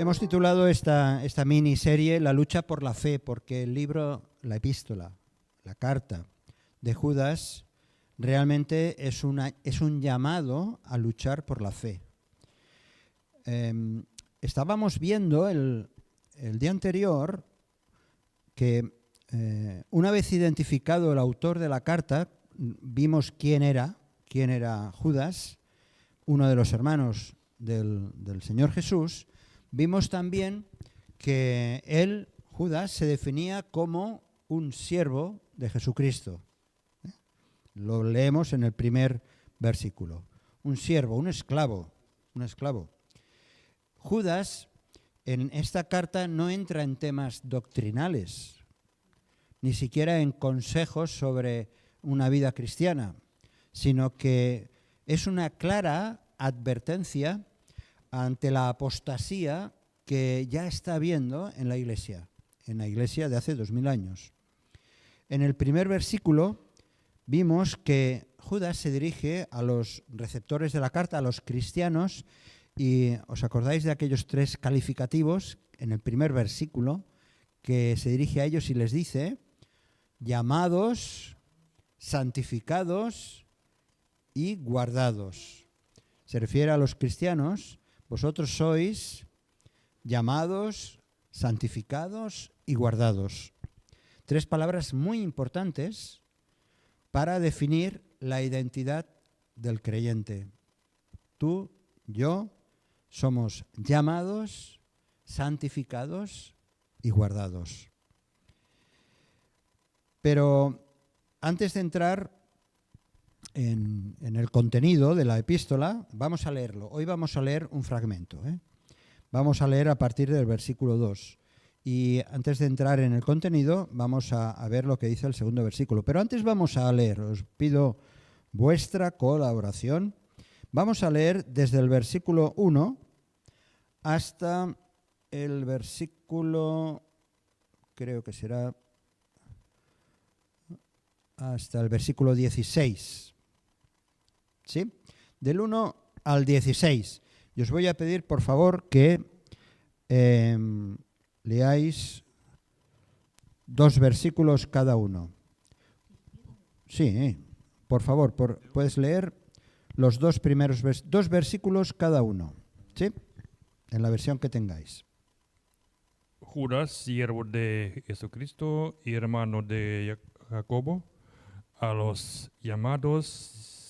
hemos titulado esta miniserie La lucha por la fe, porque el libro, la epístola, la carta de Judas realmente es un llamado a luchar por la fe. Estábamos viendo el día anterior que una vez identificado el autor de la carta, vimos quién era Judas, uno de los hermanos del Señor Jesús. Vimos también que él, Judas, se definía como un siervo de Jesucristo. Lo leemos en el primer versículo. Un siervo, un esclavo. Judas, en esta carta, no entra en temas doctrinales, ni siquiera en consejos sobre una vida cristiana, sino que es una clara advertencia ante la apostasía que ya está habiendo en la iglesia de hace 2000 años. En el primer versículo vimos que Judas se dirige a los receptores de la carta, a los cristianos, y ¿os acordáis de aquellos 3 calificativos en el primer versículo que se dirige a ellos y les dice: llamados, santificados y guardados? Se refiere a los cristianos. Vosotros sois llamados, santificados y guardados. 3 palabras muy importantes para definir la identidad del creyente. Tú, yo, somos llamados, santificados y guardados. Pero antes de entrar en el contenido de la epístola, vamos a leerlo. Hoy vamos a leer un fragmento. Vamos a leer a partir del versículo 2. Y antes de entrar en el contenido, vamos a ver lo que dice el segundo versículo. Pero antes vamos a leer, os pido vuestra colaboración. Vamos a leer desde el versículo 1 hasta el versículo, creo que será hasta el versículo 16. ¿Sí? Del 1 al 16. Y os voy a pedir, por favor, que leáis 2 versículos cada uno. Sí, por favor, puedes leer los 2 primeros 2 versículos cada uno. ¿Sí? En la versión que tengáis. Judas, siervo de Jesucristo y hermano de Jacobo, a los llamados,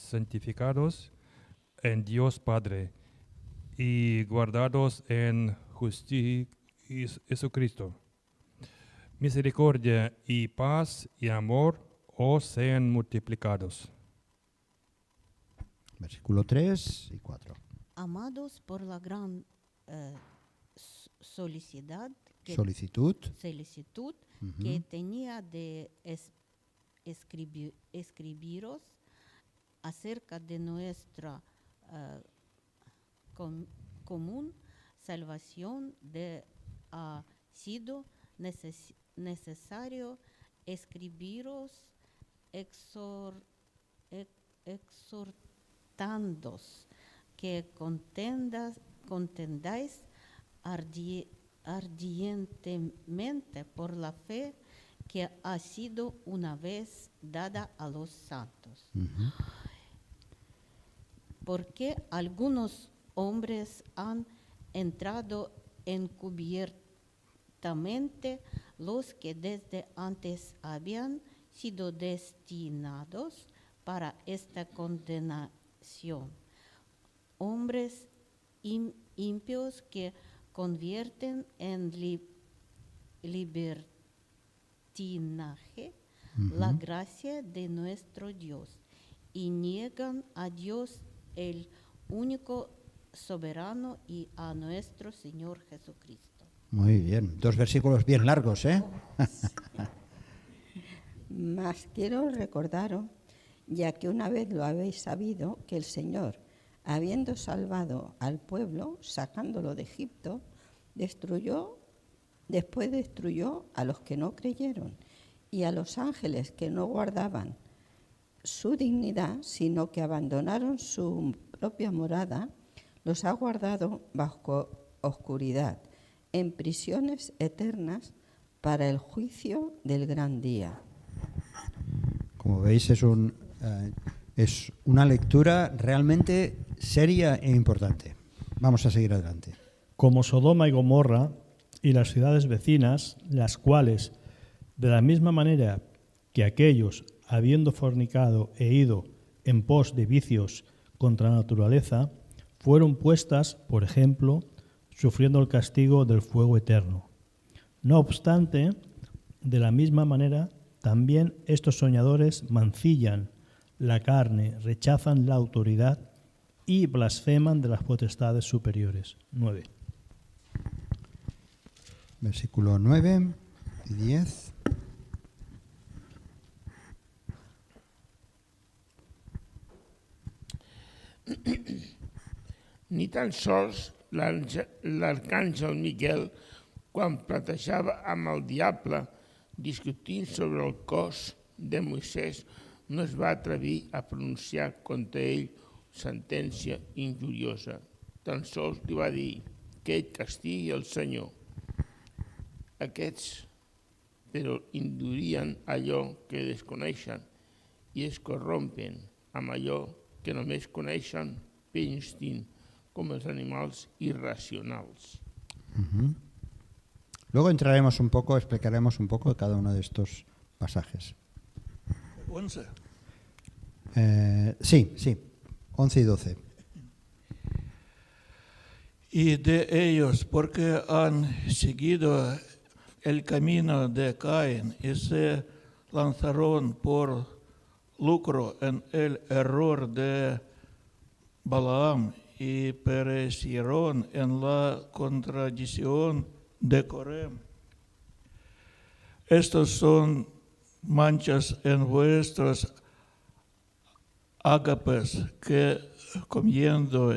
santificados en Dios Padre y guardados en justicia Jesucristo. Misericordia y paz y amor os sean multiplicados. Versículo 3 y 4. Amados, por la gran solicitud que tenía de escribiros acerca de nuestra común salvación, ha sido necesario escribiros exhortándoos que contendáis ardientemente por la fe que ha sido una vez dada a los santos. Porque algunos hombres han entrado encubiertamente, los que desde antes habían sido destinados para esta condenación. Hombres impios que convierten en libertinaje la gracia de nuestro Dios y niegan a Dios el único soberano y a nuestro Señor Jesucristo. Muy bien, 2 versículos bien largos, ¿eh? Mas quiero recordaros, ya que una vez lo habéis sabido, que el Señor, habiendo salvado al pueblo, sacándolo de Egipto, destruyó a los que no creyeron y a los ángeles que no guardaban su dignidad, sino que abandonaron su propia morada, los ha guardado bajo oscuridad, en prisiones eternas para el juicio del gran día. Como veis, es una lectura realmente seria e importante. Vamos a seguir adelante. Como Sodoma y Gomorra y las ciudades vecinas, las cuales, de la misma manera que aquellos, habiendo fornicado e ido en pos de vicios contra la naturaleza, fueron puestas, por ejemplo, sufriendo el castigo del fuego eterno. No obstante, de la misma manera, también estos soñadores mancillan la carne, rechazan la autoridad y blasfeman de las potestades superiores. 9. Versículo 9 y 10. Ni tan sols l'arcàngel Miquel, quan platejava amb el diable discutint sobre el cos de Moisès, no es va atrevir a pronunciar contra ell sentència injuriosa. Tan sols li va dir que ell castigui el Senyor. Aquests, però, indurien allò que desconeixen i es corrompen amb allò que només coneixen per instint, com els animals irracionals. Luego explicaremos un poco cada uno de estos pasajes. 11. Sí, 11 y 12. Y de ellos, porque han seguido el camino de Caín y se lanzaron por lucro en el error de Balaam y perecieron en la contradicción de Coré. Estos son manchas en vuestros ágapes que comiendo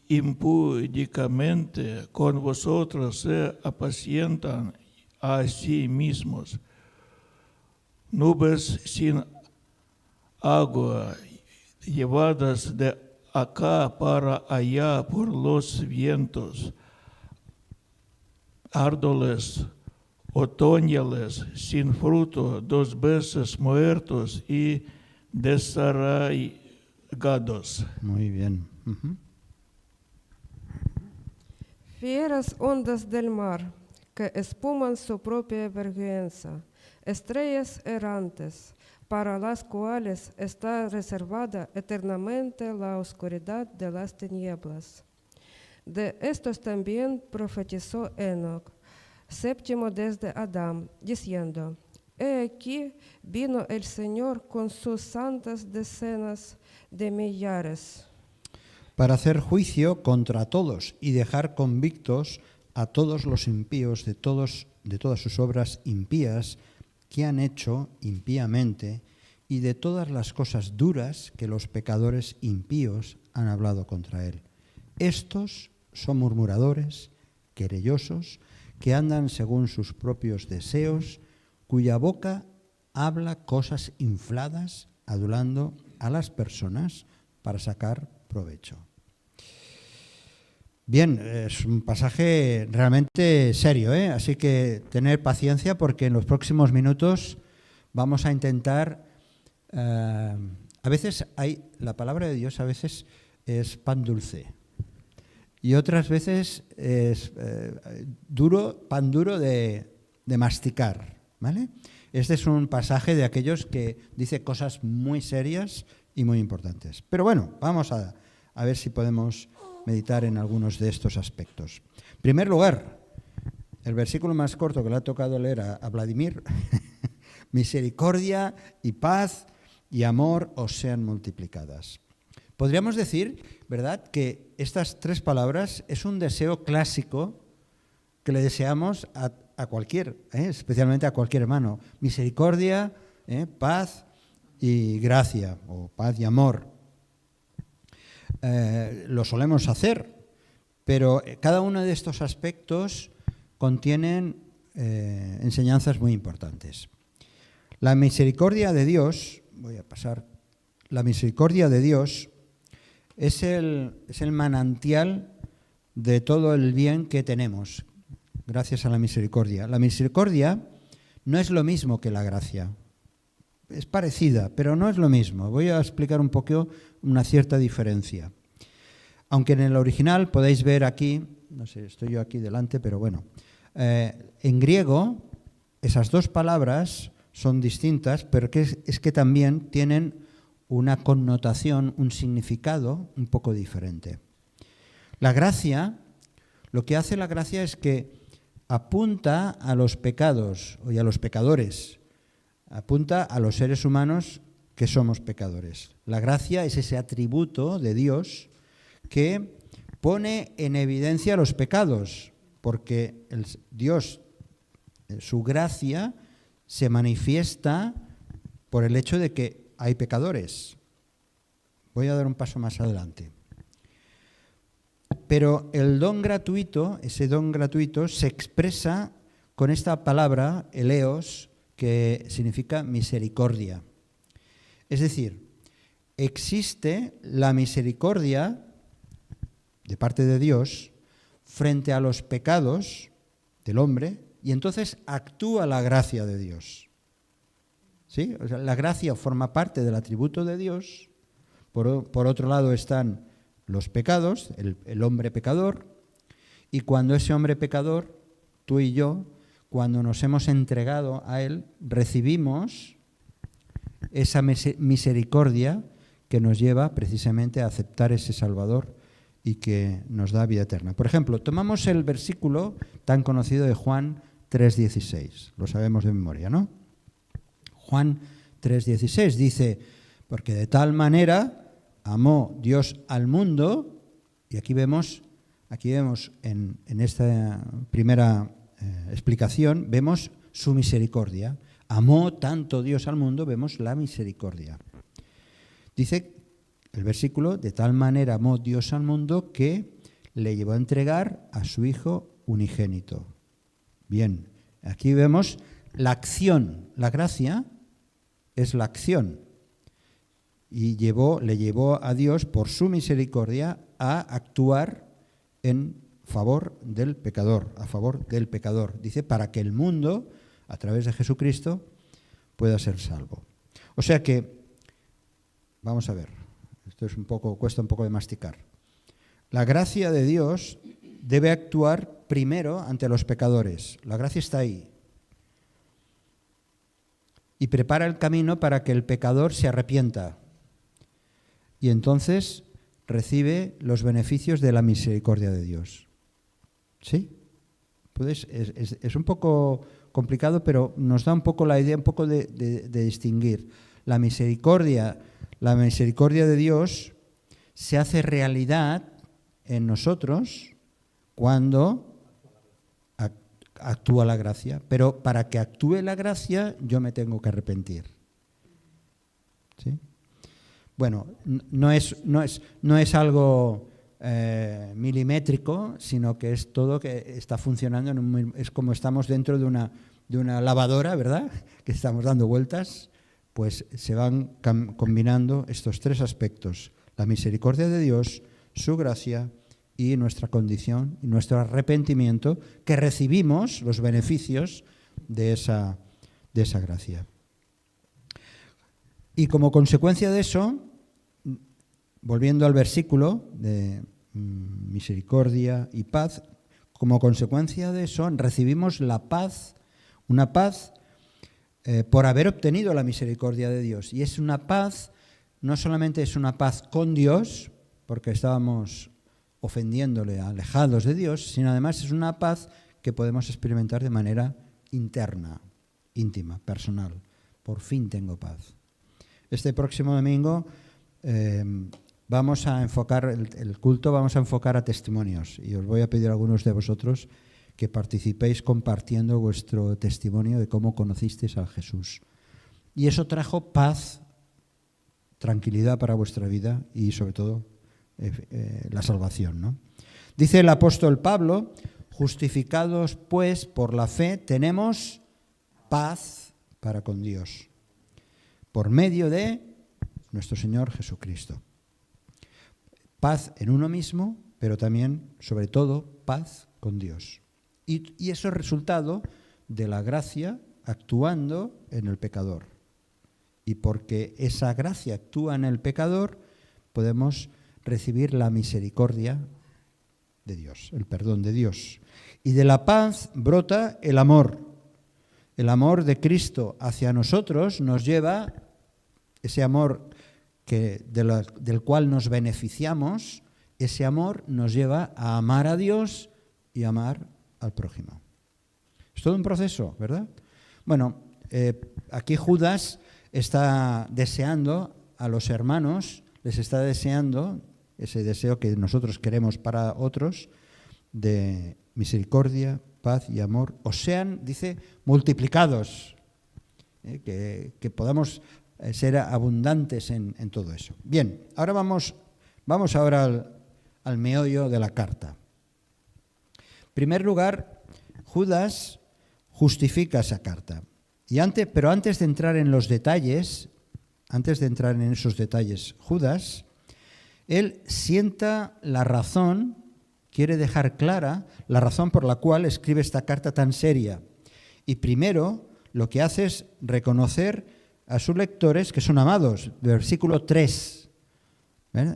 impúdicamente con vosotros se apacientan a sí mismos. Nubes sin agua, llevadas de acá para allá por los vientos, árboles otoñales sin fruto, 2 veces muertos y desarraigados. Muy bien. Fieras ondas del mar que espuman su propia vergüenza, estrellas errantes, para las cuales está reservada eternamente la oscuridad de las tinieblas. De estos también profetizó Enoc, séptimo desde Adán, diciendo: He aquí vino el Señor con sus santas decenas de millares, para hacer juicio contra todos y dejar convictos a todos los impíos de todas sus obras impías que han hecho impíamente y de todas las cosas duras que los pecadores impíos han hablado contra él. Estos son murmuradores, querellosos, que andan según sus propios deseos, cuya boca habla cosas infladas, adulando a las personas para sacar provecho. Bien, es un pasaje realmente serio, así que tener paciencia porque en los próximos minutos vamos a intentar, a veces la palabra de Dios a veces es pan dulce y otras veces es pan duro de masticar, ¿vale? Este es un pasaje de aquellos que dice cosas muy serias y muy importantes. Pero bueno, vamos a ver si podemos meditar en algunos de estos aspectos. En primer lugar, el versículo más corto que le ha tocado leer a Vladimir, misericordia y paz y amor os sean multiplicadas. Podríamos decir, ¿verdad?, que estas 3 palabras es un deseo clásico que le deseamos a cualquier, especialmente a cualquier hermano. Misericordia, paz y gracia, o paz y amor. Lo solemos hacer, pero cada uno de estos aspectos contienen enseñanzas muy importantes. La misericordia de Dios, la misericordia de Dios es el manantial de todo el bien que tenemos. gracias a la misericordia. La misericordia no es lo mismo que la gracia. Es parecida, pero no es lo mismo. Voy a explicar un poco una cierta diferencia. Aunque en el original podéis ver aquí, no sé, estoy yo aquí delante, pero bueno, en griego esas dos palabras son distintas, pero es que también tienen una connotación, un significado un poco diferente. La gracia, lo que hace la gracia es que apunta a los pecados y a los pecadores, apunta a los seres humanos que somos pecadores. La gracia es ese atributo de Dios que pone en evidencia los pecados, porque Dios, su gracia, se manifiesta por el hecho de que hay pecadores. Voy a dar un paso más adelante. Pero el don gratuito, ese don gratuito, se expresa con esta palabra, eleos, que significa misericordia. Es decir, existe la misericordia de parte de Dios frente a los pecados del hombre y entonces actúa la gracia de Dios. ¿Sí? O sea, la gracia forma parte del atributo de Dios. Por otro lado están los pecados, el hombre pecador, y cuando ese hombre pecador, tú y yo, cuando nos hemos entregado a Él, recibimos esa misericordia que nos lleva precisamente a aceptar ese Salvador y que nos da vida eterna. Por ejemplo, tomamos el versículo tan conocido de Juan 3:16, lo sabemos de memoria, ¿no? Juan 3:16 dice, porque de tal manera amó Dios al mundo, y aquí vemos en esta primera explicación, vemos su misericordia. Amó tanto Dios al mundo, vemos la misericordia. Dice el versículo, de tal manera amó Dios al mundo que le llevó a entregar a su Hijo unigénito. Bien, aquí vemos la acción, la gracia es la acción. Y le llevó a Dios, por su misericordia, a actuar en favor del pecador, a favor del pecador. Dice, para que el mundo, a través de Jesucristo, pueda ser salvo. O sea que, vamos a ver, esto cuesta un poco de masticar. La gracia de Dios debe actuar primero ante los pecadores. La gracia está ahí. Y prepara el camino para que el pecador se arrepienta. Y entonces recibe los beneficios de la misericordia de Dios. ¿Sí? Es un poco complicado, pero nos da un poco la idea, un poco de distinguir. La misericordia de Dios se hace realidad en nosotros cuando actúa la gracia. Pero para que actúe la gracia, yo me tengo que arrepentir. ¿Sí? Bueno, no es algo milimétrico, sino que es todo que está funcionando, es como estamos dentro de una lavadora, ¿verdad? Que estamos dando vueltas, pues se van combinando estos tres aspectos, la misericordia de Dios, su gracia y nuestra condición y nuestro arrepentimiento, que recibimos los beneficios de esa gracia. Y como consecuencia de eso, volviendo al versículo de misericordia y paz, como consecuencia de eso recibimos la paz, una paz por haber obtenido la misericordia de Dios. Y es una paz, no solamente es una paz con Dios, porque estábamos ofendiéndole, alejados de Dios, sino además es una paz que podemos experimentar de manera interna, íntima, personal. Por fin tengo paz. Este próximo domingo vamos a enfocar el culto, vamos a enfocar a testimonios, y os voy a pedir a algunos de vosotros que participéis compartiendo vuestro testimonio de cómo conocisteis a Jesús. Y eso trajo paz, tranquilidad para vuestra vida y sobre todo la salvación, ¿no? Dice el apóstol Pablo, justificados pues por la fe tenemos paz para con Dios, por medio de nuestro Señor Jesucristo. Paz en uno mismo, pero también, sobre todo, paz con Dios. Y eso es resultado de la gracia actuando en el pecador. Y porque esa gracia actúa en el pecador, podemos recibir la misericordia de Dios, el perdón de Dios. Y de la paz brota el amor. El amor de Cristo hacia nosotros nos lleva, ese amor del cual nos beneficiamos, ese amor nos lleva a amar a Dios y amar al prójimo. Es todo un proceso, ¿verdad? Bueno, aquí Judas está deseando a los hermanos, les está deseando ese deseo que nosotros queremos para otros, de misericordia, paz y amor, o sean, dice, multiplicados, que podamos ser abundantes en todo eso. Bien, ahora vamos ahora al meollo de la carta. En primer lugar, Judas justifica esa carta. Pero antes de entrar en los detalles, Judas, él sienta la razón, quiere dejar clara la razón por la cual escribe esta carta tan seria. Y primero lo que hace es reconocer a sus lectores que son amados. Versículo 3.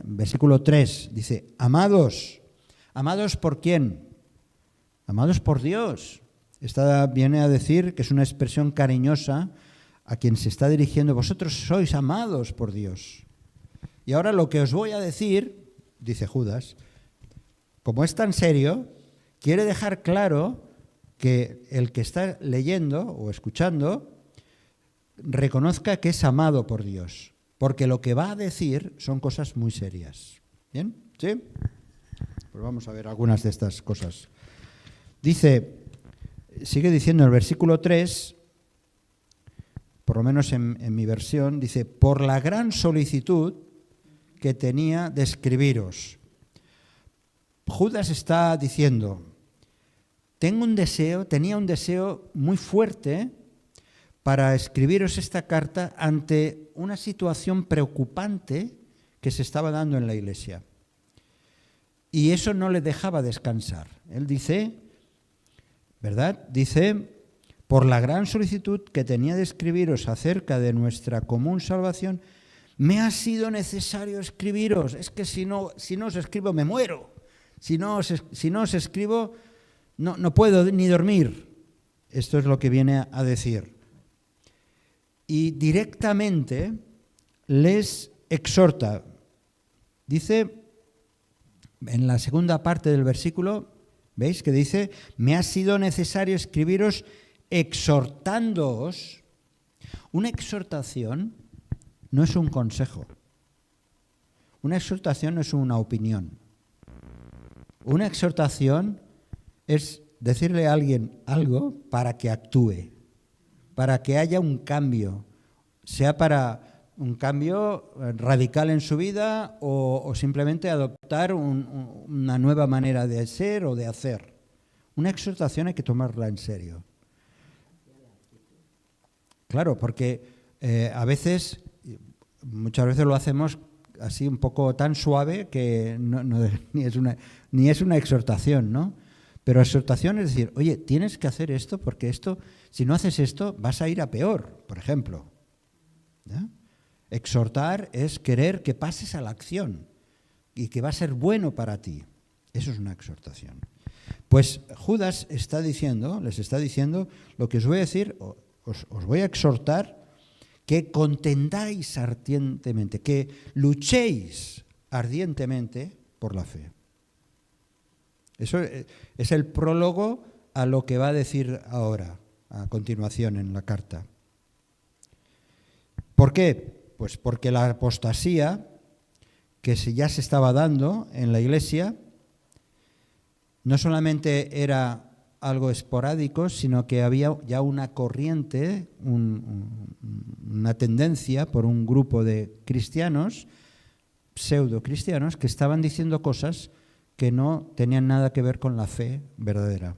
Versículo 3 dice, amados. ¿Amados por quién? Amados por Dios. Esta viene a decir que es una expresión cariñosa a quien se está dirigiendo. Vosotros sois amados por Dios. Y ahora lo que os voy a decir, dice Judas, como es tan serio, quiere dejar claro que el que está leyendo o escuchando reconozca que es amado por Dios, porque lo que va a decir son cosas muy serias. ¿Bien? ¿Sí? Pues vamos a ver algunas de estas cosas. Sigue diciendo el versículo 3, por lo menos en mi versión, dice, por la gran solicitud que tenía de escribiros. Judas está diciendo, tenía un deseo muy fuerte para escribiros esta carta ante una situación preocupante que se estaba dando en la iglesia. Y eso no le dejaba descansar. Él dice, ¿verdad? Dice, por la gran solicitud que tenía de escribiros acerca de nuestra común salvación, me ha sido necesario escribiros. Es que si no os escribo me muero. Si no os escribo no puedo ni dormir. Esto es lo que viene a decir. Y directamente les exhorta. Dice en la segunda parte del versículo, ¿veis? Que dice, me ha sido necesario escribiros exhortándoos. Una exhortación no es un consejo. Una exhortación no es una opinión. Una exhortación es decirle a alguien algo para que actúe, para que haya un cambio, sea para un cambio radical en su vida o simplemente adoptar una nueva manera de ser o de hacer. Una exhortación hay que tomarla en serio. Claro, porque muchas veces lo hacemos así un poco tan suave que ni es una exhortación, ¿no? Pero exhortación es decir, oye, tienes que hacer esto porque esto, si no haces esto, vas a ir a peor, por ejemplo. ¿Ya? Exhortar es querer que pases a la acción y que va a ser bueno para ti. Eso es una exhortación. Pues Judas les está diciendo lo que os voy a decir, os voy a exhortar que contendáis ardientemente, que luchéis ardientemente por la fe. Eso es el prólogo a lo que va a decir ahora, a continuación en la carta. ¿Por qué? Pues porque la apostasía que ya se estaba dando en la iglesia no solamente era algo esporádico, sino que había ya una corriente, una tendencia por un grupo de cristianos, pseudo-cristianos, que estaban diciendo cosas que no tenían nada que ver con la fe verdadera.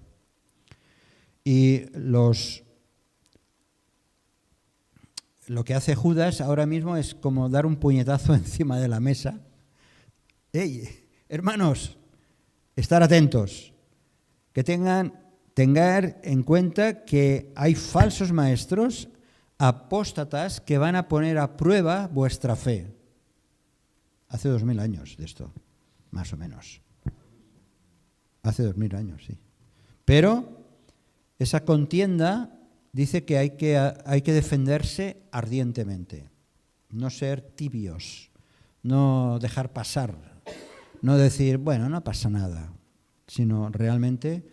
Y lo que hace Judas ahora mismo es como dar un puñetazo encima de la mesa. ¡Ey, hermanos! Estar atentos, que tengan tengan en cuenta que hay falsos maestros, apóstatas, que van a poner a prueba vuestra fe. Hace 2000 años de esto, más o menos. Hace 2000 años, sí. Pero esa contienda dice que hay que defenderse ardientemente, no ser tibios, no dejar pasar, no decir, bueno, no pasa nada, sino realmente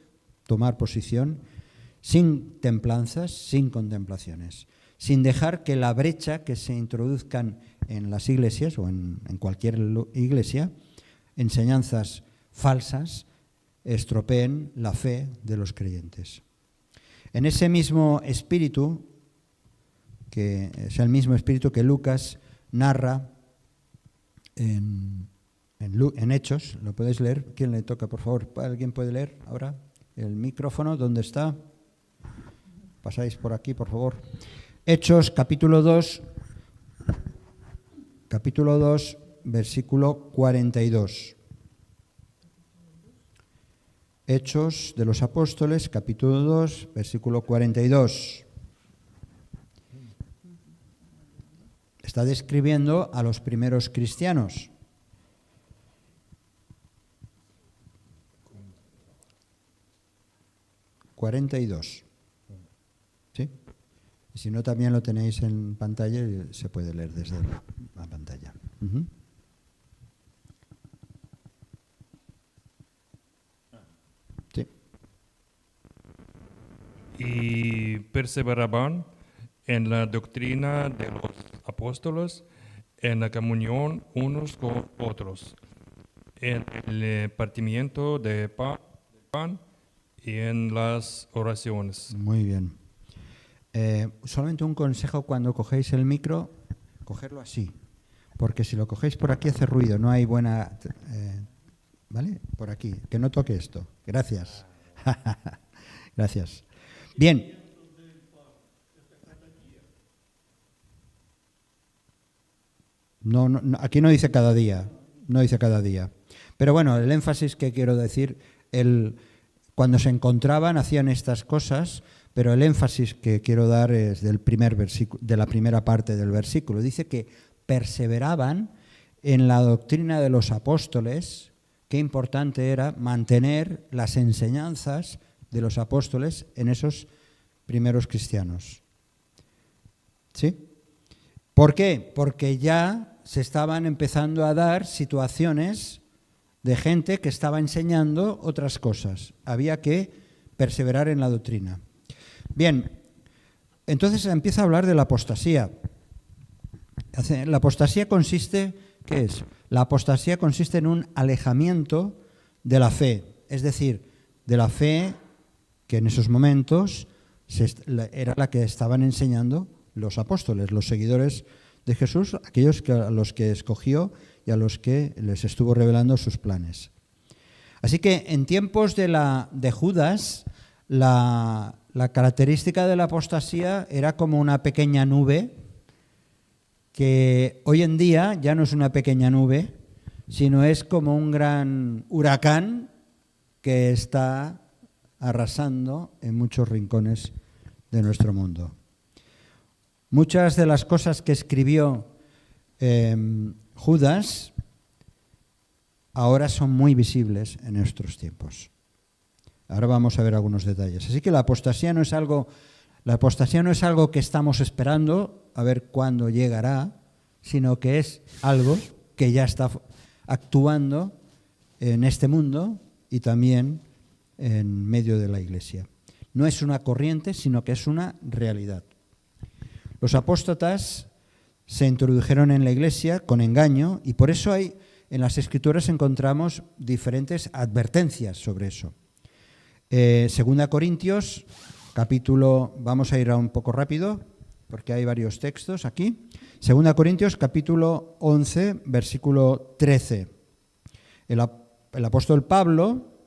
tomar posición sin templanzas, sin contemplaciones, sin dejar que la brecha que se introduzcan en las iglesias o en cualquier iglesia, enseñanzas falsas, estropeen la fe de los creyentes. En ese mismo espíritu, que es el mismo espíritu que Lucas narra en Hechos, ¿lo podéis leer? ¿Quién le toca, por favor? ¿Alguien puede leer ahora? El micrófono, ¿dónde está? Pasáis por aquí, por favor. Hechos, capítulo 2, versículo 42. Hechos de los Apóstoles, capítulo 2, versículo 42. Está describiendo a los primeros cristianos. ¿42? ¿Sí? Y si no, también lo tenéis en pantalla y se puede leer desde la pantalla. Uh-huh. Sí. Y perseveraban en la doctrina de los apóstoles, en la comunión unos con otros, en el partimiento de pan y en las oraciones. Muy bien. Solamente un consejo: cuando cogéis el micro, cogerlo así, porque si lo cogéis por aquí hace ruido, no hay buena... ¿Vale? Por aquí, que no toque esto. Gracias. Gracias. Bien. No, aquí no dice cada día, no dice cada día. Pero bueno, el énfasis que quiero decir, cuando se encontraban hacían estas cosas, pero el énfasis que quiero dar es del primer versículo, de la primera parte del versículo. Dice que perseveraban en la doctrina de los apóstoles. Qué importante era mantener las enseñanzas de los apóstoles en esos primeros cristianos. ¿Sí? ¿Por qué? Porque ya se estaban empezando a dar situaciones de gente que estaba enseñando otras cosas. Había que perseverar en la doctrina. Bien, entonces empieza a hablar de la apostasía. La apostasía consiste, ¿qué es? La apostasía consiste en un alejamiento de la fe, es decir, de la fe que en esos momentos era la que estaban enseñando los apóstoles, los seguidores de Jesús, aquellos a los que escogió y a los que les estuvo revelando sus planes. Así que en tiempos de Judas, la característica de la apostasía era como una pequeña nube, que hoy en día ya no es una pequeña nube, sino es como un gran huracán que está arrasando en muchos rincones de nuestro mundo. Muchas de las cosas que escribió Judas ahora son muy visibles en nuestros tiempos. Ahora vamos a ver algunos detalles. Así que la apostasía no es algo que estamos esperando a ver cuándo llegará, sino que es algo que ya está actuando en este mundo y también en medio de la Iglesia. No es una corriente, sino que es una realidad. Los apóstatas se introdujeron en la Iglesia con engaño y por eso en las Escrituras encontramos diferentes advertencias sobre eso. Segunda Corintios, capítulo, vamos a ir un poco rápido porque hay varios textos aquí. Segunda Corintios, capítulo 11, versículo 13. El apóstol Pablo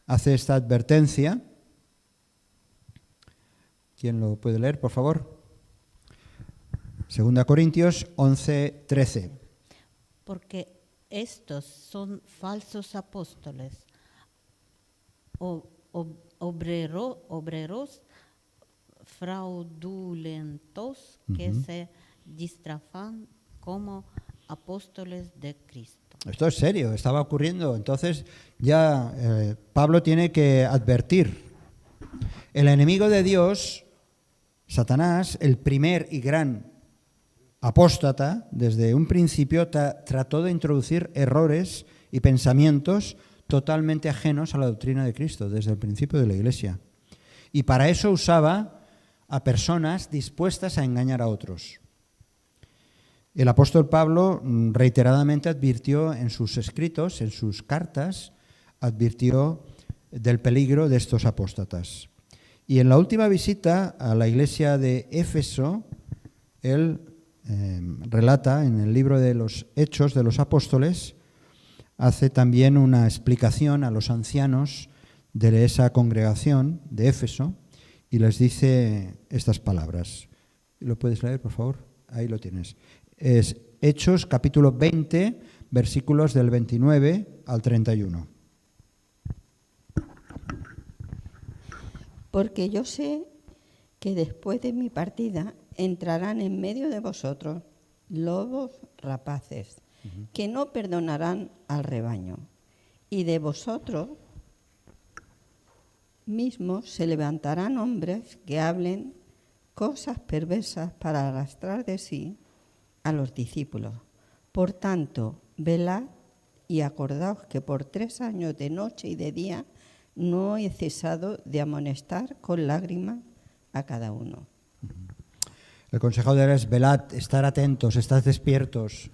hace esta advertencia. ¿Quién lo puede leer, por favor? Segunda Corintios 11, 13. Porque estos son falsos apóstoles, obreros fraudulentos que se disfrazan como apóstoles de Cristo. Esto es serio, estaba ocurriendo. Entonces ya Pablo tiene que advertir. El enemigo de Dios, Satanás, el primer y gran apóstata, desde un principio trató de introducir errores y pensamientos totalmente ajenos a la doctrina de Cristo, desde el principio de la Iglesia. Y para eso usaba a personas dispuestas a engañar a otros. El apóstol Pablo reiteradamente advirtió en sus escritos, en sus cartas, advirtió del peligro de estos apóstatas. Y en la última visita a la iglesia de Éfeso, él relata en el libro de los Hechos de los Apóstoles, hace también una explicación a los ancianos de esa congregación de Éfeso y les dice estas palabras. ¿Lo puedes leer, por favor? Ahí lo tienes. Es Hechos capítulo 20, versículos del 29 al 31. Porque yo sé que después de mi partida entrarán en medio de vosotros lobos rapaces, que no perdonarán al rebaño. Y de vosotros mismos se levantarán hombres que hablen cosas perversas para arrastrar de sí a los discípulos. Por tanto, velad y acordaos que por 3 años de noche y de día no he cesado de amonestar con lágrimas a cada uno. El consejo de él es velad, estar atentos, estar despiertos,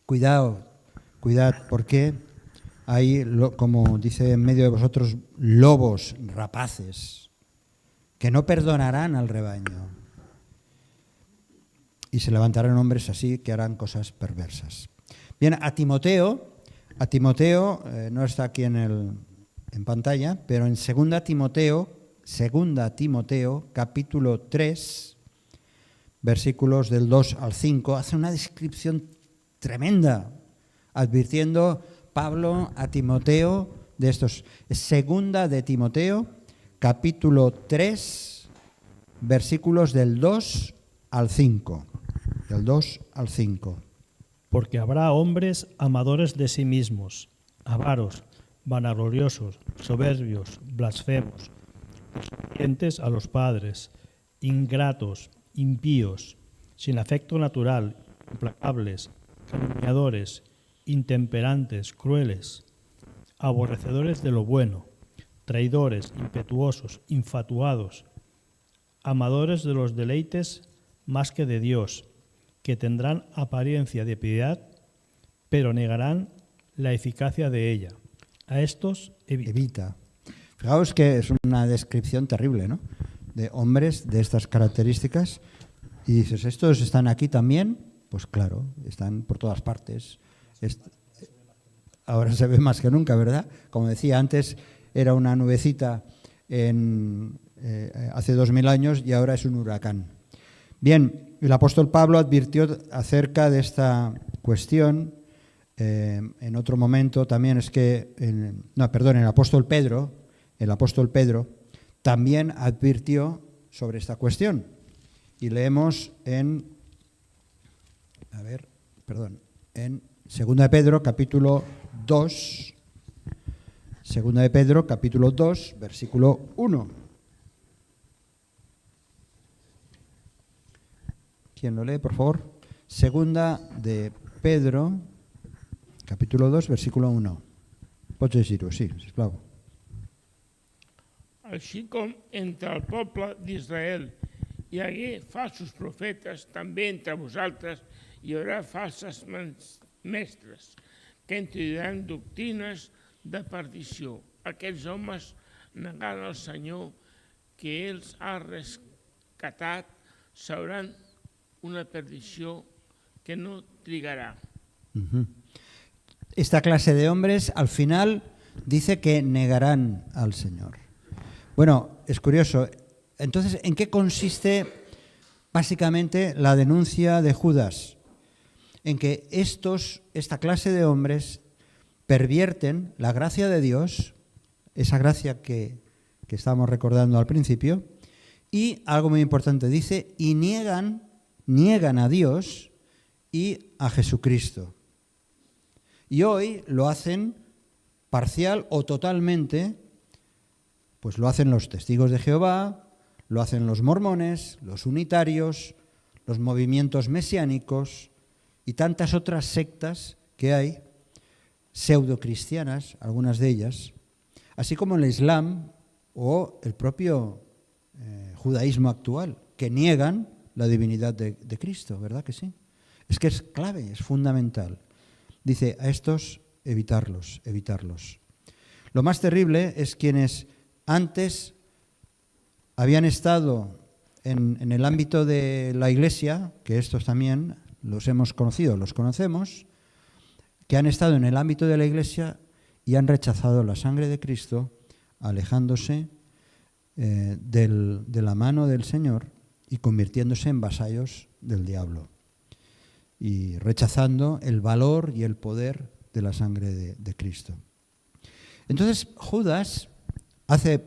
cuidad, porque hay, como dice en medio de vosotros, lobos rapaces que no perdonarán al rebaño. Y se levantarán hombres así que harán cosas perversas. Bien, a Timoteo no está aquí en pantalla, pero en 2 Timoteo, capítulo 3, versículos del 2 al 5, hace una descripción tremenda, advirtiendo Pablo a Timoteo de estos. 2 de Timoteo, capítulo 3, versículos del 2 al 5. Del 2 al 5. Porque habrá hombres amadores de sí mismos, avaros, vanagloriosos, soberbios, blasfemos, desobedientes a los padres, ingratos, impíos, sin afecto natural, implacables, calumniadores, intemperantes, crueles, aborrecedores de lo bueno, traidores, impetuosos, infatuados, amadores de los deleites más que de Dios, que tendrán apariencia de piedad, pero negarán la eficacia de ella. A estos evita. Fijaos que es una descripción terrible, ¿no?, de hombres de estas características. Y dices, ¿estos están aquí también? Pues claro, están por todas partes. Ahora se ve más que nunca, ¿verdad? Como decía antes, era una nubecita hace 2000 años y ahora es un huracán. Bien, el apóstol Pablo advirtió acerca de esta cuestión en otro momento también. El apóstol Pedro también advirtió sobre esta cuestión. Y leemos en 2 de Pedro, capítulo 2, 2 de Pedro, capítulo 2, versículo 1. ¿Quién lo lee, por favor? 2 de Pedro, capítulo 2, versículo 1. Pots llegir-ho, sí, sisplau. Així com entre el poble d'Israel hi hagué falsos profetes, també entre vosaltres hi haurà falses mestres que introduiran doctrines de perdició. Aquests homes negant al Senyor que els ha rescatat sabran una perdició que no trigará. Esta clase de hombres al final dice que negarán al Señor. Bueno, es curioso. Entonces, ¿en qué consiste básicamente la denuncia de Judas? En que esta clase de hombres pervierten la gracia de Dios, esa gracia que que estábamos recordando al principio, y algo muy importante, dice, y niegan a Dios y a Jesucristo. Y hoy lo hacen parcial o totalmente, pues lo hacen los testigos de Jehová, lo hacen los mormones, los unitarios, los movimientos mesiánicos y tantas otras sectas que hay, pseudocristianas, algunas de ellas, así como el Islam o el propio judaísmo actual, que niegan la divinidad de Cristo, ¿verdad que sí? Es que es clave, es fundamental. Dice, a estos evitarlos. Lo más terrible es quienes antes habían estado en el ámbito de la Iglesia, que estos también los hemos conocido, los conocemos, que han estado en el ámbito de la Iglesia y han rechazado la sangre de Cristo, alejándose de la mano del Señor y convirtiéndose en vasallos del diablo y rechazando el valor y el poder de la sangre de Cristo. Entonces Judas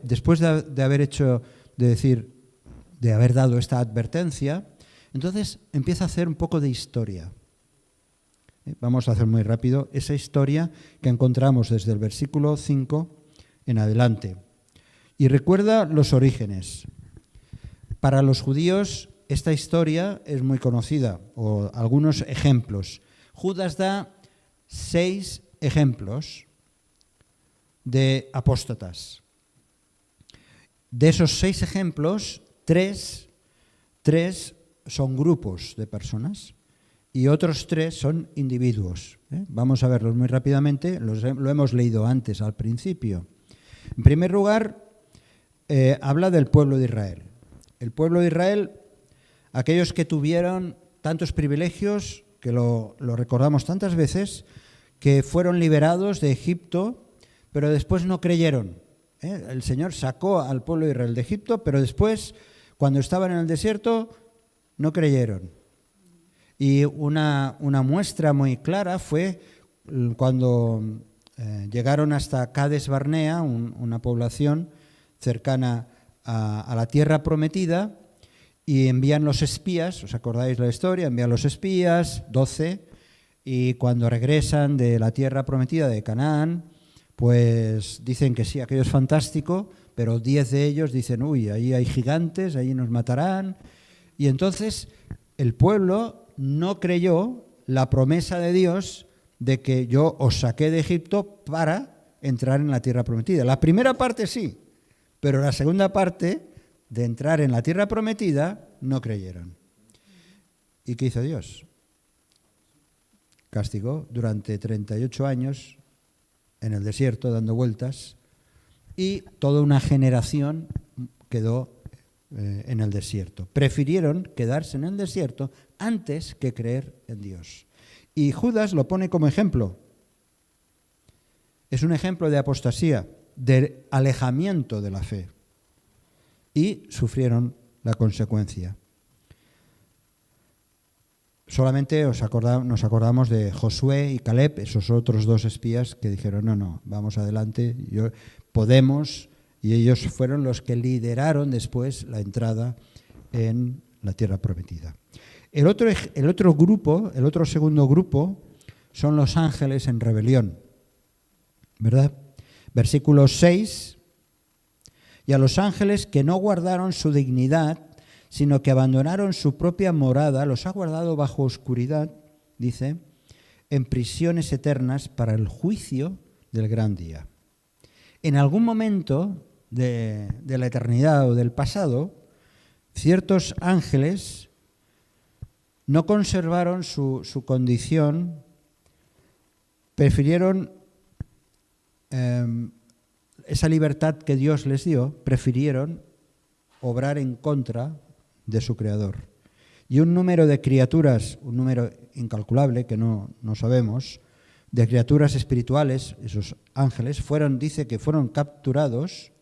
después de haber dado esta advertencia, entonces empieza a hacer un poco de historia. Vamos a hacer muy rápido esa historia que encontramos desde el versículo 5 en adelante. Y recuerda los orígenes. Para los judíos esta historia es muy conocida, o algunos ejemplos. Judas da 6 ejemplos de apóstatas. De esos 6 ejemplos, 3 son grupos de personas y otros 3 son individuos. Vamos a verlos muy rápidamente, lo hemos leído antes, al principio. En primer lugar, habla del pueblo de Israel. El pueblo de Israel, aquellos que tuvieron tantos privilegios, que lo recordamos tantas veces, que fueron liberados de Egipto, pero después no creyeron. El Señor sacó al pueblo de Israel de Egipto, pero después, cuando estaban en el desierto, no creyeron. Y una muestra muy clara fue cuando llegaron hasta Cades Barnea, una población cercana a la tierra prometida, y envían los espías, ¿os acordáis la historia? Envían los espías, 12, y cuando regresan de la tierra prometida de Canaán, pues dicen que sí, aquello es fantástico, pero 10 de ellos dicen, uy, ahí hay gigantes, ahí nos matarán. Y entonces el pueblo no creyó la promesa de Dios de que yo os saqué de Egipto para entrar en la tierra prometida. La primera parte sí, pero la segunda parte de entrar en la tierra prometida no creyeron. ¿Y qué hizo Dios? Castigó durante 38 años en el desierto dando vueltas y toda una generación quedó en el desierto. Prefirieron quedarse en el desierto antes que creer en Dios. Y Judas lo pone como ejemplo. Es un ejemplo de apostasía, de alejamiento de la fe. Y sufrieron la consecuencia. Solamente nos acordamos de Josué y Caleb, esos otros 2 espías que dijeron, no, vamos adelante, podemos, y ellos fueron los que lideraron después la entrada en la tierra prometida. El otro segundo grupo, son los ángeles en rebelión, ¿verdad? Versículo 6, y a los ángeles que no guardaron su dignidad, sino que abandonaron su propia morada, los ha guardado bajo oscuridad, dice, en prisiones eternas para el juicio del gran día. En algún momento de la eternidad o del pasado, ciertos ángeles no conservaron su condición, prefirieron esa libertad que Dios les dio, prefirieron obrar en contra de su Creador. Y un número de criaturas, un número incalculable que no sabemos, de criaturas espirituales, esos ángeles, dice que fueron capturados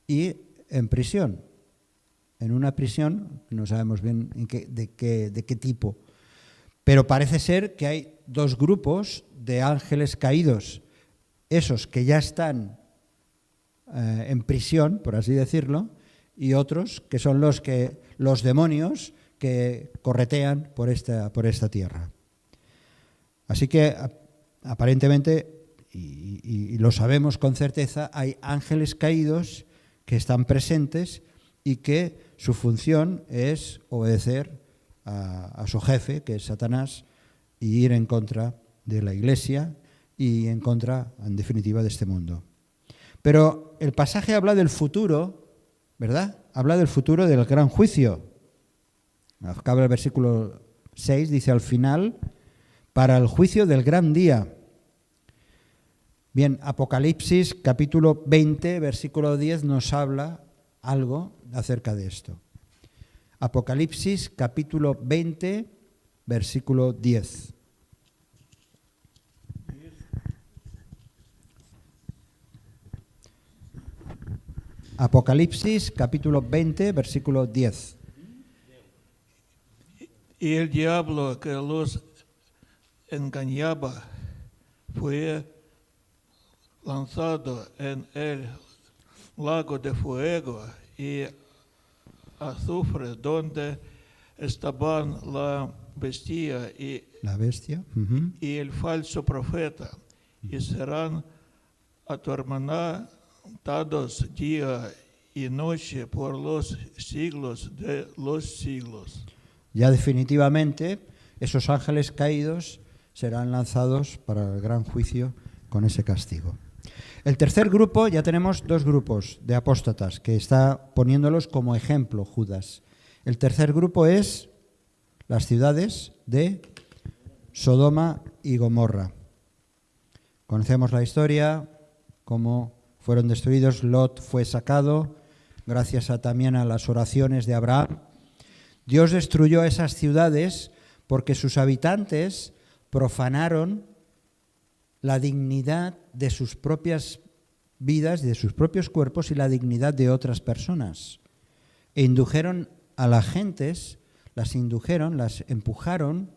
y en prisión, en una prisión, no sabemos bien de qué tipo, pero parece ser que hay 2 grupos de ángeles caídos, esos que ya están en prisión, por así decirlo, y otros que son los demonios que corretean por esta tierra. Así que aparentemente, y lo sabemos con certeza, hay ángeles caídos que están presentes y que su función es obedecer a su jefe, que es Satanás, y ir en contra de la Iglesia y en contra, en definitiva, de este mundo. Pero el pasaje habla del futuro, ¿verdad? Habla del futuro del gran juicio. Acaba el versículo 6, dice al final, para el juicio del gran día. Bien, Apocalipsis capítulo 20, versículo 10 nos habla algo acerca de esto. Apocalipsis capítulo 20, versículo 10. Apocalipsis capítulo 20, versículo 10. Y el diablo que los engañaba fue lanzado en el lago de fuego y azufre, donde estaban la bestia y el falso profeta, y serán atormentados día y noche por los siglos de los siglos. Ya definitivamente esos ángeles caídos serán lanzados para el gran juicio con ese castigo. El tercer grupo, ya tenemos dos grupos de apóstatas que está poniéndolos como ejemplo Judas. El tercer grupo es las ciudades de Sodoma y Gomorra. Conocemos la historia, cómo fueron destruidos, Lot fue sacado, gracias también a las oraciones de Abraham. Dios destruyó esas ciudades porque sus habitantes profanaron la dignidad de sus propias vidas, de sus propios cuerpos y la dignidad de otras personas. E indujeron a las gentes, las empujaron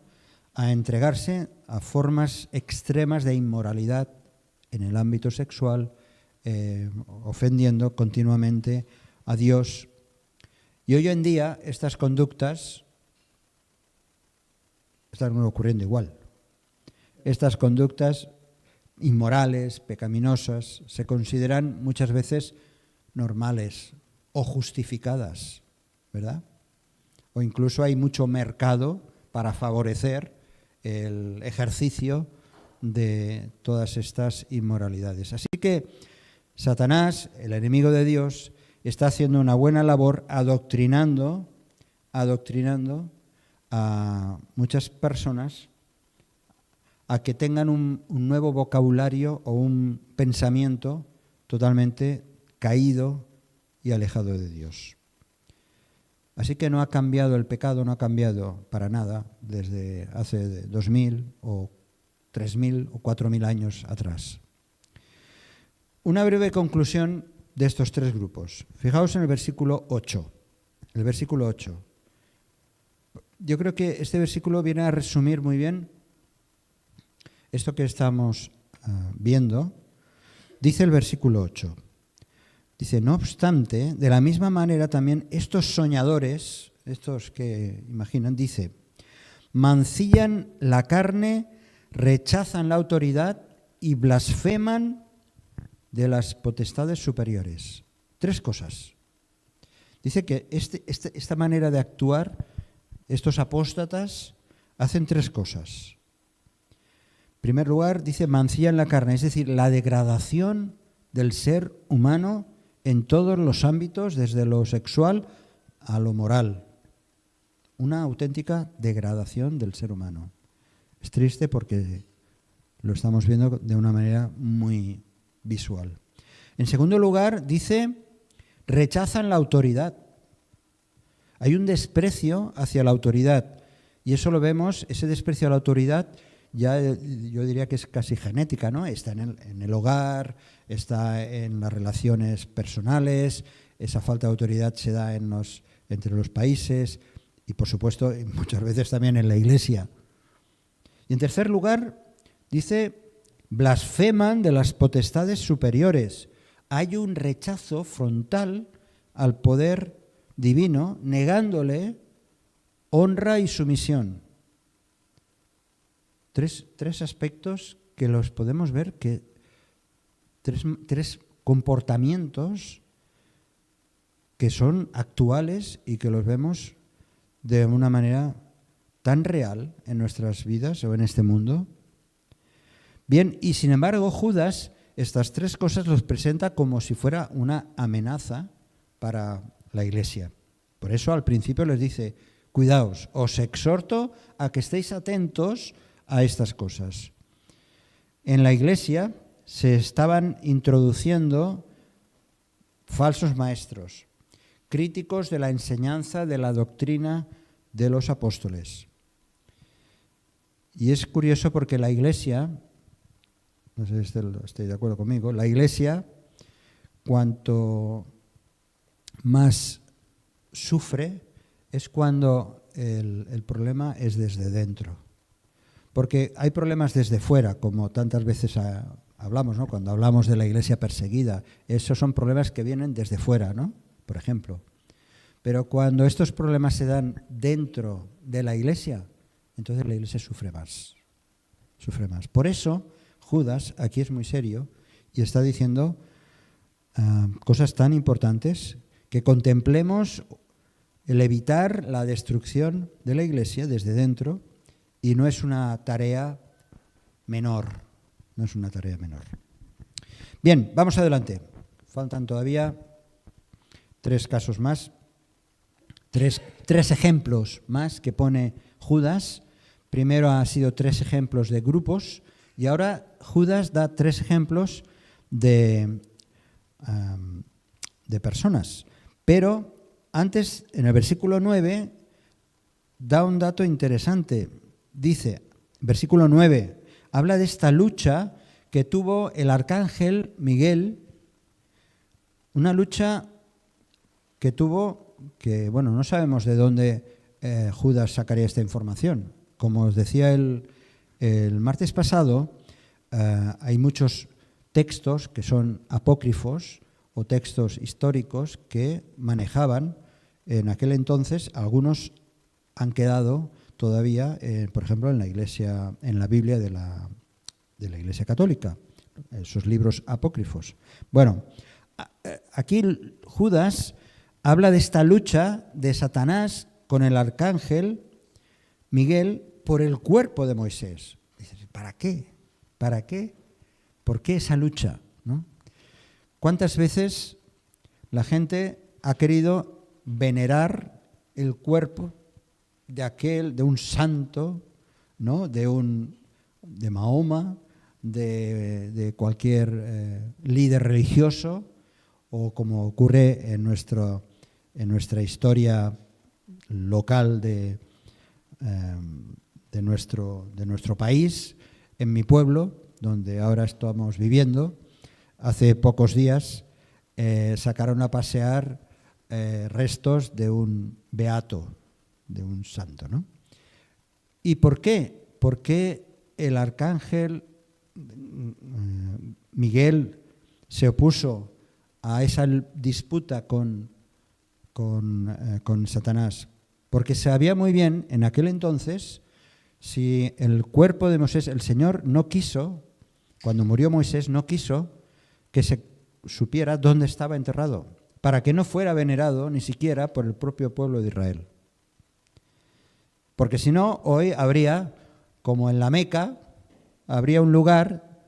a entregarse a formas extremas de inmoralidad en el ámbito sexual, ofendiendo continuamente a Dios. Y hoy en día estas conductas están ocurriendo igual. Estas conductas inmorales, pecaminosas, se consideran muchas veces normales o justificadas, ¿verdad? O incluso hay mucho mercado para favorecer el ejercicio de todas estas inmoralidades. Así que Satanás, el enemigo de Dios, está haciendo una buena labor adoctrinando a muchas personas a que tengan un nuevo vocabulario o un pensamiento totalmente caído y alejado de Dios. Así que no ha cambiado el pecado, no ha cambiado para nada desde hace 2000 o 3000 o 4000 años atrás. Una breve conclusión de estos tres grupos. Fijaos en el versículo 8. El versículo 8. Yo creo que este versículo viene a resumir muy bien esto que estamos viendo. Dice el versículo 8. Dice, no obstante, de la misma manera también estos soñadores, estos que imaginan, dice, mancillan la carne, rechazan la autoridad y blasfeman de las potestades superiores. Tres cosas. Dice que esta manera de actuar, estos apóstatas, hacen tres cosas. En primer lugar, dice, mancillan la carne, es decir, la degradación del ser humano en todos los ámbitos, desde lo sexual a lo moral. Una auténtica degradación del ser humano. Es triste porque lo estamos viendo de una manera muy visual. En segundo lugar, dice, rechazan la autoridad. Hay un desprecio hacia la autoridad y eso lo vemos, ese desprecio a la autoridad, ya yo diría que es casi genética, ¿no? Está en el hogar, está en las relaciones personales, esa falta de autoridad se da entre los países y, por supuesto, muchas veces también en la Iglesia. Y en tercer lugar, dice, blasfeman de las potestades superiores. hay un rechazo frontal al poder divino, negándole honra y sumisión. Tres aspectos que los podemos ver, que tres comportamientos que son actuales y que los vemos de una manera tan real en nuestras vidas o en este mundo. Bien, y sin embargo Judas estas tres cosas los presenta como si fuera una amenaza para la Iglesia. Por eso al principio les dice, cuidaos, os exhorto a que estéis atentos a estas cosas. En la Iglesia se estaban introduciendo falsos maestros, críticos de la enseñanza, de la doctrina de los apóstoles. Y es curioso porque la Iglesia, no sé si estoy de acuerdo conmigo, la Iglesia, cuanto más sufre, es cuando el problema es desde dentro. Porque hay problemas desde fuera, como tantas veces hablamos, ¿no? Cuando hablamos de la Iglesia perseguida, esos son problemas que vienen desde fuera, ¿no? Por ejemplo. Pero cuando estos problemas se dan dentro de la Iglesia, entonces la Iglesia sufre más. Sufre más. Por eso Judas aquí es muy serio y está diciendo cosas tan importantes, que contemplemos el evitar la destrucción de la Iglesia desde dentro, y no es una tarea menor. No es una tarea menor. Bien, vamos adelante. Faltan todavía 3 casos más, tres ejemplos más que pone Judas. Primero ha sido 3 ejemplos de grupos y ahora Judas da 3 ejemplos de personas. Pero antes, en el versículo 9, da un dato interesante. Dice, versículo 9, habla de esta lucha que tuvo el arcángel Miguel, una lucha que tuvo, que bueno, no sabemos de dónde Judas sacaría esta información. Como os decía el martes pasado, hay muchos textos que son apócrifos o textos históricos que manejaban en aquel entonces. Algunos han quedado todavía, por ejemplo, en la Iglesia, en la Biblia de la Iglesia Católica, esos libros apócrifos. Bueno, aquí Judas habla de esta lucha de Satanás con el arcángel Miguel por el cuerpo de Moisés. Dices, ¿para qué? ¿Para qué? ¿Por qué esa lucha? ¿No? ¿Cuántas veces la gente ha querido venerar el cuerpo de un santo, ¿no? de Mahoma, de cualquier líder religioso, o como ocurre en nuestra historia local de nuestro país, en mi pueblo, donde ahora estamos viviendo. Hace pocos días sacaron a pasear restos de un beato, de un santo, ¿no? ¿Y por qué? ¿Por qué el arcángel Miguel se opuso a esa disputa con Satanás? Porque sabía muy bien en aquel entonces, si el cuerpo de Moisés, el Señor no quiso, cuando murió Moisés, no quiso que se supiera dónde estaba enterrado, para que no fuera venerado ni siquiera por el propio pueblo de Israel. Porque si no, hoy habría, como en la Meca, habría un lugar,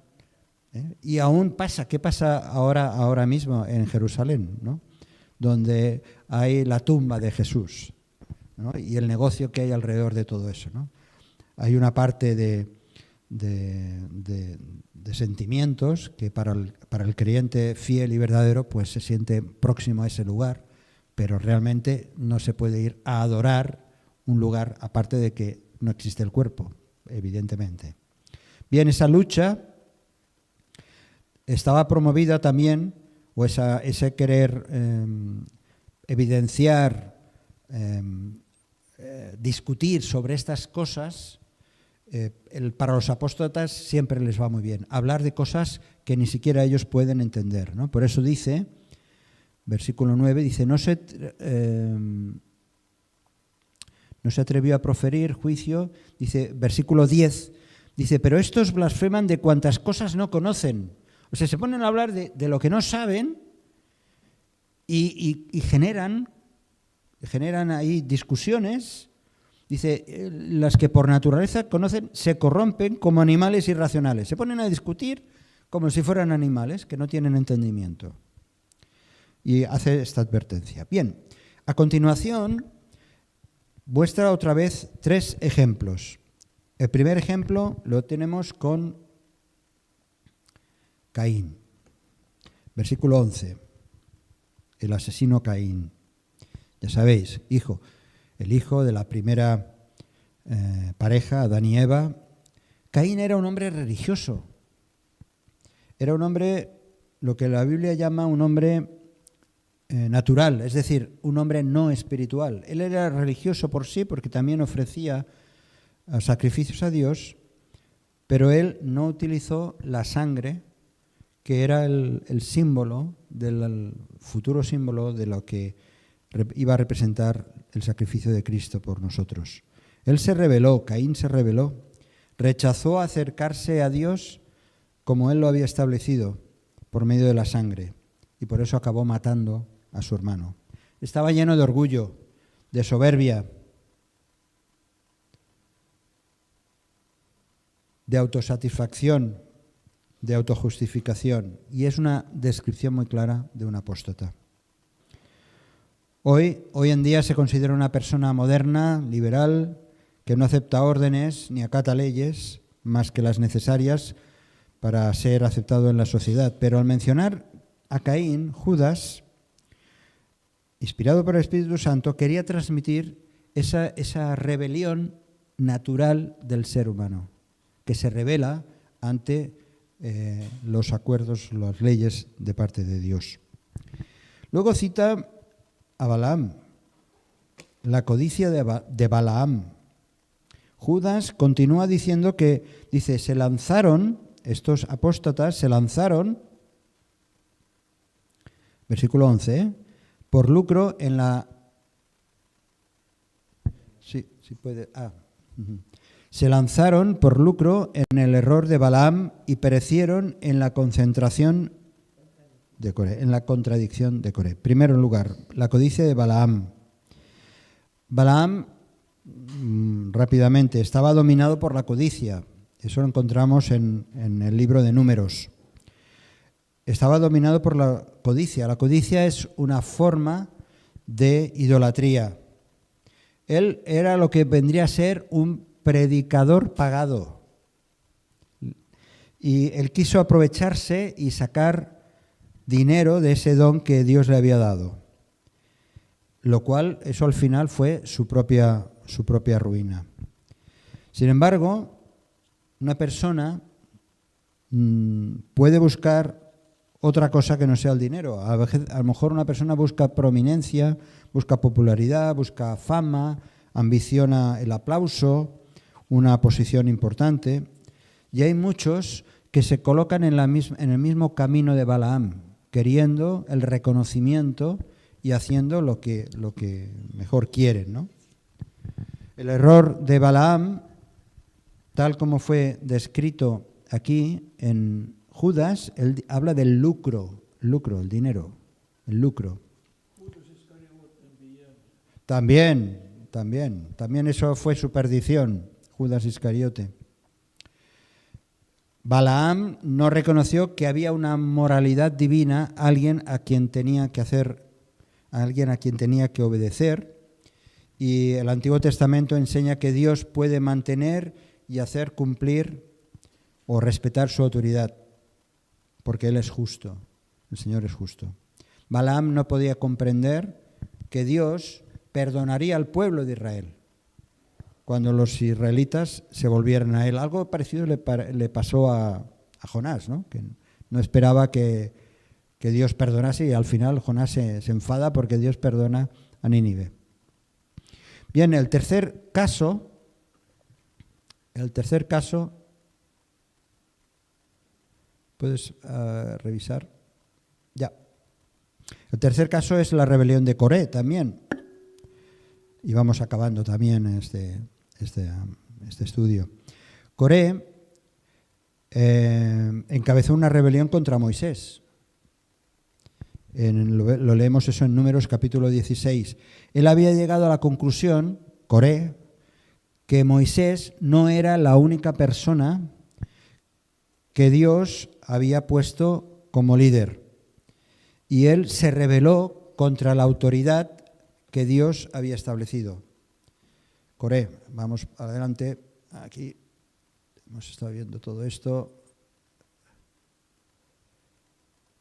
y aún pasa, ¿qué pasa ahora mismo en Jerusalén, ¿no? Donde hay la tumba de Jesús, ¿no? Y el negocio que hay alrededor de todo eso, ¿no? Hay una parte de sentimientos que para el creyente fiel y verdadero pues se siente próximo a ese lugar, pero realmente no se puede ir a adorar un lugar aparte de que no existe el cuerpo, evidentemente. Bien, esa lucha estaba promovida también, o ese querer evidenciar, discutir sobre estas cosas, para los apóstatas siempre les va muy bien hablar de cosas que ni siquiera ellos pueden entender, ¿no? Por eso dice, versículo 9, dice, no se atrevió a proferir juicio, dice, versículo 10, dice, pero estos blasfeman de cuantas cosas no conocen. O sea, se ponen a hablar de lo que no saben y generan ahí discusiones. Dice, las que por naturaleza conocen se corrompen como animales irracionales. Se ponen a discutir como si fueran animales que no tienen entendimiento. Y hace esta advertencia. Bien, a continuación muestra otra vez 3 ejemplos. El primer ejemplo lo tenemos con Caín. Versículo 11. El asesino Caín. Ya sabéis, el hijo de la primera pareja, Adán y Eva. Caín era un hombre religioso. Era un hombre, lo que la Biblia llama un hombre natural, es decir, un hombre no espiritual. Él era religioso por sí porque también ofrecía sacrificios a Dios, pero él no utilizó la sangre, que era el símbolo, del futuro símbolo de lo que iba a representar el sacrificio de Cristo por nosotros. Él se rebeló, Caín se rebeló, rechazó acercarse a Dios como él lo había establecido por medio de la sangre, y por eso acabó matando a su hermano. Estaba lleno de orgullo, de soberbia, de autosatisfacción, de autojustificación, y es una descripción muy clara de un apóstata. Hoy en día se considera una persona moderna, liberal, que no acepta órdenes ni acata leyes más que las necesarias para ser aceptado en la sociedad. Pero al mencionar a Caín, Judas, inspirado por el Espíritu Santo, quería transmitir esa rebelión natural del ser humano, que se rebela ante los acuerdos, las leyes de parte de Dios. Luego cita a Balaam, la codicia de Balaam. Judas continúa diciendo que, dice, se lanzaron, estos apóstatas se lanzaron, versículo 11, por lucro en la... Sí puede... Se lanzaron por lucro en el error de Balaam y perecieron en la concentración de Coré, en la contradicción de Coré. Primero lugar, la codicia de Balaam. Balaam, rápidamente, estaba dominado por la codicia. Eso lo encontramos en el libro de Números. Estaba dominado por la codicia. La codicia es una forma de idolatría. Él era lo que vendría a ser un predicador pagado. Y él quiso aprovecharse y sacar dinero de ese don que Dios le había dado, lo cual, eso al final fue su propia ruina. Sin embargo, una persona puede buscar otra cosa que no sea el dinero. A lo mejor una persona busca prominencia, busca popularidad, busca fama, ambiciona el aplauso, una posición importante, y hay muchos que se colocan en el mismo camino de Balaam, queriendo el reconocimiento y haciendo lo que mejor quieren, ¿no? El error de Balaam, tal como fue descrito aquí en Judas, él habla del lucro, el dinero, el lucro. También eso fue su perdición, Judas Iscariote. Balaam no reconoció que había una moralidad divina, alguien a quien tenía que obedecer, y el Antiguo Testamento enseña que Dios puede mantener y hacer cumplir o respetar su autoridad, porque Él es justo, el Señor es justo. Balaam no podía comprender que Dios perdonaría al pueblo de Israel cuando los israelitas se volvieran a él. Algo parecido le pasó a Jonás, ¿no? Que no esperaba que Dios perdonase, y al final Jonás se enfada porque Dios perdona a Nínive. Bien, el tercer caso El tercer caso, ¿puedes revisar? Ya. El tercer caso es la rebelión de Coré también. Y vamos acabando también este estudio. Coré encabezó una rebelión contra Moisés. Lo leemos eso en Números capítulo 16. Él había llegado a la conclusión, Coré, que Moisés no era la única persona que Dios había puesto como líder. Y él se rebeló contra la autoridad que Dios había establecido. Coré, vamos adelante. Aquí hemos estado viendo todo esto.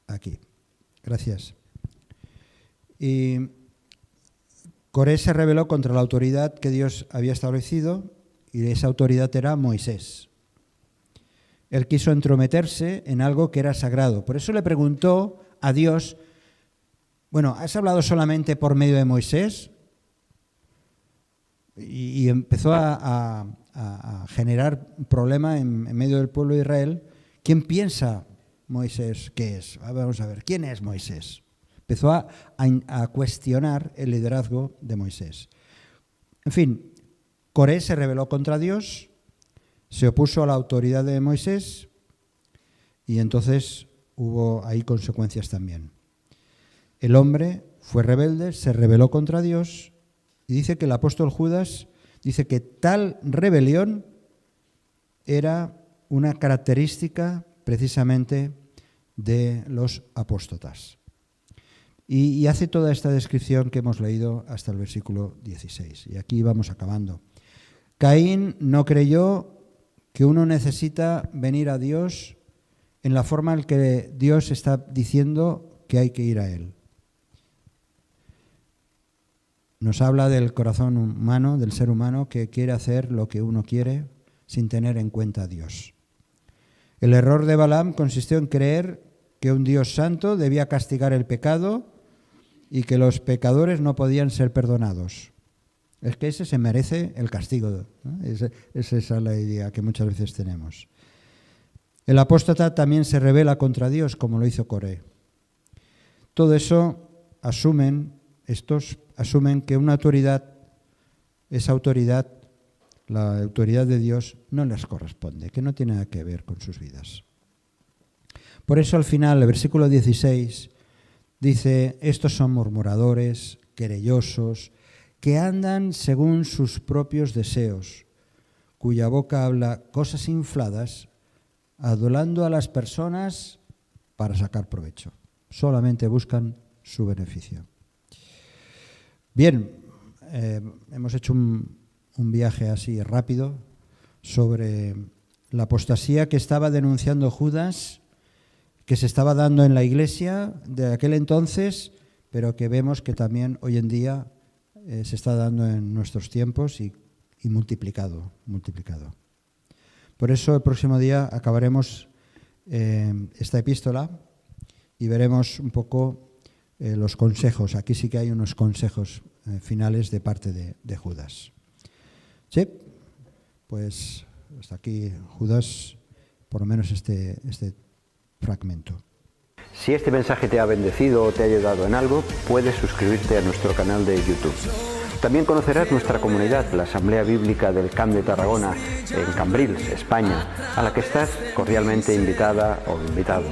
Aquí. Gracias. Y Coré se rebeló contra la autoridad que Dios había establecido y esa autoridad era Moisés. Él quiso entrometerse en algo que era sagrado. Por eso le preguntó a Dios, bueno, ¿has hablado solamente por medio de Moisés? Y empezó a generar un problema en medio del pueblo de Israel. ¿Quién piensa Moisés que es? Vamos a ver, ¿quién es Moisés? Empezó a cuestionar el liderazgo de Moisés. En fin, Coré se rebeló contra Dios, se opuso a la autoridad de Moisés y entonces hubo ahí consecuencias también. El hombre fue rebelde, se rebeló contra Dios y dice que el apóstol Judas dice que tal rebelión era una característica precisamente de los apóstatas. Y hace toda esta descripción que hemos leído hasta el versículo 16. Y aquí vamos acabando. Caín no creyó que uno necesita venir a Dios en la forma en que Dios está diciendo que hay que ir a Él. Nos habla del corazón humano, del ser humano, que quiere hacer lo que uno quiere sin tener en cuenta a Dios. El error de Balaam consistió en creer que un Dios santo debía castigar el pecado y que los pecadores no podían ser perdonados. Es que ese se merece el castigo, ¿no? Esa es la idea que muchas veces tenemos. El apóstata también se rebela contra Dios, como lo hizo Coré. Todo eso estos asumen que una autoridad, esa autoridad, la autoridad de Dios, no les corresponde, que no tiene nada que ver con sus vidas. Por eso al final, el versículo 16 dice, estos son murmuradores, querellosos, que andan según sus propios deseos, cuya boca habla cosas infladas, adulando a las personas para sacar provecho. Solamente buscan su beneficio. Bien, hemos hecho un viaje así rápido sobre la apostasía que estaba denunciando Judas, que se estaba dando en la iglesia de aquel entonces, pero que vemos que también hoy en día se está dando en nuestros tiempos y multiplicado. Por eso el próximo día acabaremos esta epístola y veremos un poco los consejos. Aquí sí que hay unos consejos finales de parte de Judas. Sí, pues hasta aquí Judas, por lo menos este fragmento. Si este mensaje te ha bendecido o te ha ayudado en algo, puedes suscribirte a nuestro canal de YouTube. También conocerás nuestra comunidad, la Asamblea Bíblica del Camp de Tarragona, en Cambrils, España, a la que estás cordialmente invitada o invitado.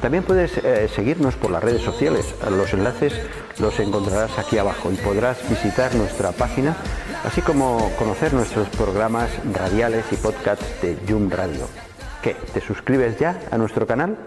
También puedes seguirnos por las redes sociales. Los enlaces los encontrarás aquí abajo y podrás visitar nuestra página, así como conocer nuestros programas radiales y podcasts de Yum Radio. ¿Qué? ¿Te suscribes ya a nuestro canal?